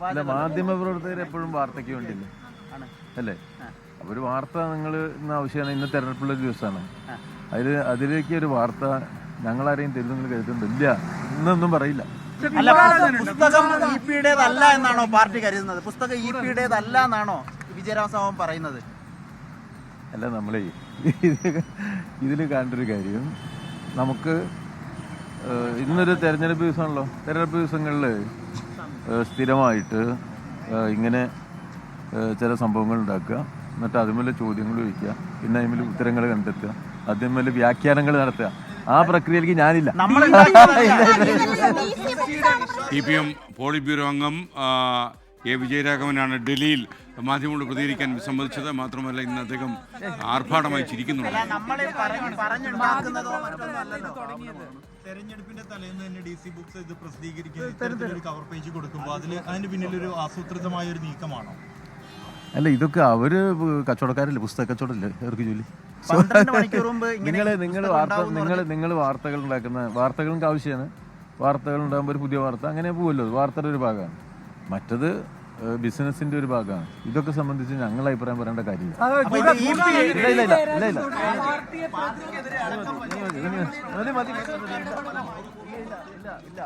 അല്ല, മാധ്യമ പ്രവർത്തകർ എപ്പോഴും വാർത്തയ്ക്ക് വേണ്ടിയില്ലേ അല്ലേ? അപ്പൊ ഒരു വാർത്ത നിങ്ങൾ ഇന്ന് ആവശ്യമാണ്. ഇന്ന് തെരഞ്ഞെടുപ്പുള്ള ഒരു ദിവസമാണ്. അതിലേക്ക് ഒരു വാർത്ത ഞങ്ങളാരെയും തരുന്ന കരുതുന്നുണ്ട്? ഇല്ല, ഇന്നൊന്നും പറയില്ല. അല്ല, പുസ്തകം ഇപിയുടേതല്ല എന്നാണോ പാർട്ടി കരുതുന്നത്? പുസ്തകം ഇപിയുടേതല്ല എന്നാണോ വിജയരാമസ്വാമി പറയുന്നത്? അല്ല, നമ്മളെ ഇതിൽ കാണേണ്ടൊരു കാര്യം, നമുക്ക് ഇന്നൊരു തെരഞ്ഞെടുപ്പ് ദിവസമാണല്ലോ. തെരഞ്ഞെടുപ്പ് ദിവസങ്ങളിൽ സ്ഥിരമായിട്ട് ഇങ്ങനെ ചില സംഭവങ്ങൾ ഉണ്ടാക്കുക, എന്നിട്ട് അതിന്മേൽ ചോദ്യങ്ങൾ ചോദിക്കുക, പിന്നെ അതിന്മേൽ ഉത്തരങ്ങൾ കണ്ടെത്തുക, അതിന്മേൽ വ്യാഖ്യാനങ്ങൾ നടത്തുക. ആ പ്രക്രിയയിലേക്ക് ഞാനില്ല. CPM പോളിറ്റ് ബ്യൂറോ അംഗം എ വിജയരാഘവനാണ് ഡൽഹിയിൽ മാധ്യമങ്ങളോട് പ്രതികരിക്കാൻ വിസമ്മതിച്ചത്. മാത്രമല്ല, ഇന്ന് അദ്ദേഹം ആർഭാടമായി ചിരിക്കുന്നുണ്ട്. തെരഞ്ഞെടുപ്പിന്റെ തലേന്ന് തന്നെ DC ബുക്സ് ഇത് പ്രസിദ്ധീകരിക്കുന്ന ഇത്തരത്തിലൊരു കവർ പേജ് കൊടുക്കുമ്പോൾ അതിന് പിന്നിലൊരു ആസൂത്രിതമായ ഒരു നീക്കമാണോ? അല്ല, ഇതൊക്കെ അവര് കച്ചവടക്കാരല്ലേ, പുസ്തക കച്ചവടമല്ലേ അവർക്ക് ജോലി. നിങ്ങൾ വാർത്തകൾ ഉണ്ടാക്കുന്ന വാർത്തകൾക്ക് ആവശ്യമാണ്. വാർത്തകൾ ഉണ്ടാകുമ്പോൾ ഒരു പുതിയ വാർത്ത അങ്ങനെ പോവല്ലോ, വാർത്തയുടെ ഒരു ഭാഗമാണ്. മറ്റത് ബിസിനസിന്റെ ഒരു ഭാഗമാണ്. ഇതൊക്കെ സംബന്ധിച്ച് ഞങ്ങൾ അഭിപ്രായം പറയേണ്ട കാര്യമില്ല. ഇല്ല.